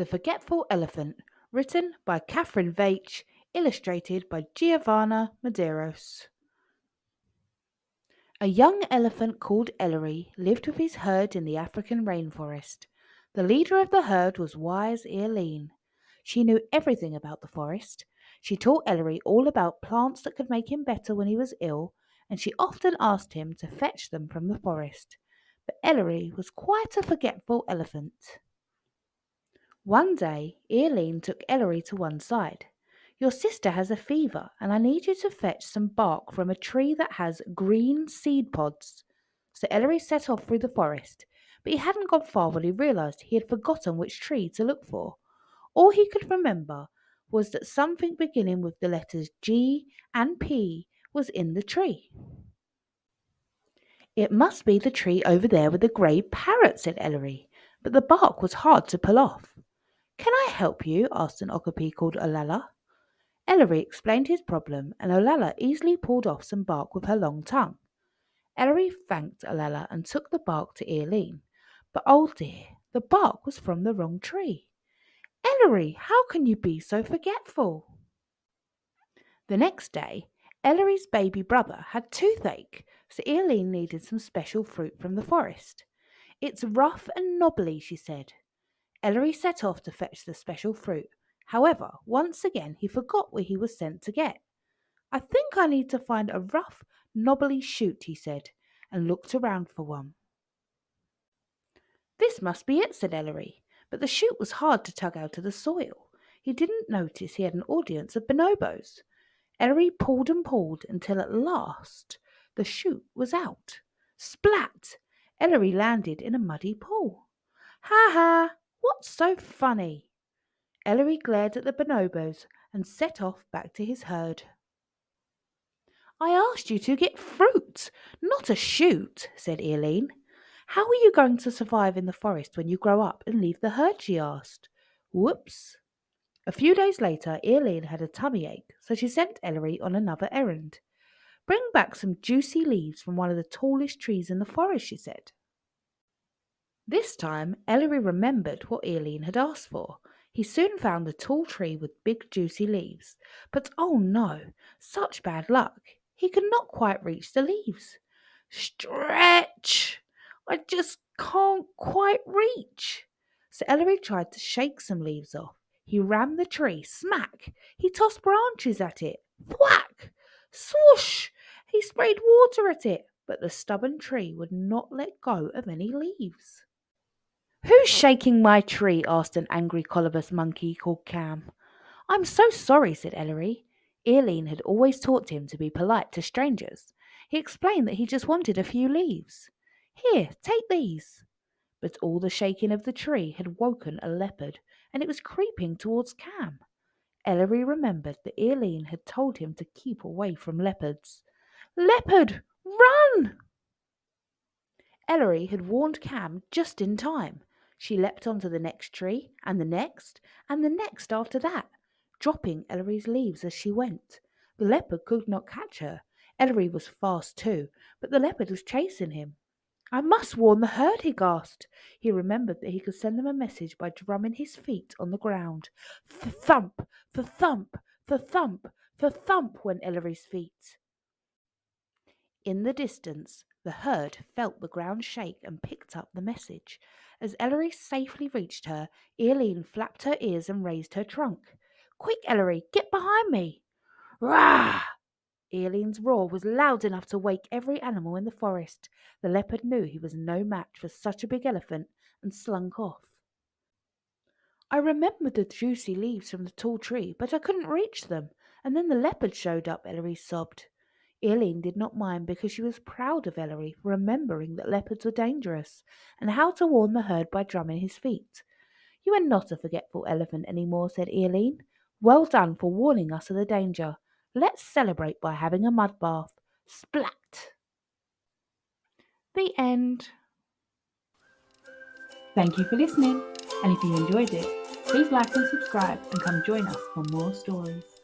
The Forgetful Elephant, written by Catherine Veitch, illustrated by Giovana Medeiros. A young elephant called Ellery lived with his herd in the African rainforest. The leader of the herd was wise Eileen. She knew everything about the forest. She taught Ellery all about plants that could make him better when he was ill, and she often asked him to fetch them from the forest. But Ellery was quite a forgetful elephant. One day, Eileen took Ellery to one side. Your sister has a fever, and I need you to fetch some bark from a tree that has green seed pods. So Ellery set off through the forest, but he hadn't gone far when he realised he had forgotten which tree to look for. All he could remember was that something beginning with the letters G and P was in the tree. It must be the tree over there with the grey parrot, said Ellery, but the bark was hard to pull off. Can I help you? Asked an okapi called Olala. Ellery explained his problem, and Olala easily pulled off some bark with her long tongue. Ellery thanked Olala and took the bark to Eileen. But oh dear, the bark was from the wrong tree. Ellery, how can you be so forgetful? The next day, Ellery's baby brother had toothache, so Eileen needed some special fruit from the forest. It's rough and knobbly, she said. Ellery set off to fetch the special fruit. However, once again he forgot what he was sent to get. I think I need to find a rough, knobbly shoot, he said, and looked around for one. This must be it, said Ellery, but the shoot was hard to tug out of the soil. He didn't notice he had an audience of bonobos. Ellery pulled and pulled until at last the shoot was out. Splat! Ellery landed in a muddy pool. Ha ha! What's so funny? Ellery glared at the bonobos and set off back to his herd. I asked you to get fruit, not a shoot, said Eileen. How are you going to survive in the forest when you grow up and leave the herd? She asked. Whoops. A few days later, Eileen had a tummy ache, so she sent Ellery on another errand. Bring back some juicy leaves from one of the tallest trees in the forest, she said. This time, Ellery remembered what Eileen had asked for. He soon found a tall tree with big juicy leaves. But oh no, such bad luck. He could not quite reach the leaves. Stretch! I just can't quite reach. So Ellery tried to shake some leaves off. He rammed the tree, smack! He tossed branches at it, whack! Swoosh! He sprayed water at it, but the stubborn tree would not let go of any leaves. Who's shaking my tree? Asked an angry colobus monkey called Cam. I'm so sorry, said Ellery. Eileen had always taught him to be polite to strangers. He explained that he just wanted a few leaves. Here, take these. But all the shaking of the tree had woken a leopard, and it was creeping towards Cam. Ellery remembered that Eileen had told him to keep away from leopards. Leopard, run! Ellery had warned Cam just in time. She leapt onto the next tree, and the next after that, dropping Ellery's leaves as she went. The leopard could not catch her. Ellery was fast too, but the leopard was chasing him. I must warn the herd, he gasped. He remembered that he could send them a message by drumming his feet on the ground. Thump, thump, thump, thump went Ellery's feet. In the distance, the herd felt the ground shake and picked up the message. As Ellery safely reached her, Eileen flapped her ears and raised her trunk. Quick, Ellery, get behind me! Rah! Eileen's roar was loud enough to wake every animal in the forest. The leopard knew he was no match for such a big elephant and slunk off. I remembered the juicy leaves from the tall tree, but I couldn't reach them, and then the leopard showed up, Ellery sobbed. Eileen did not mind because she was proud of Ellery for remembering that leopards were dangerous and how to warn the herd by drumming his feet. You are not a forgetful elephant any more, said Eileen. Well done for warning us of the danger. Let's celebrate by having a mud bath. Splat! The end. Thank you for listening, and if you enjoyed it, please like and subscribe and come join us for more stories.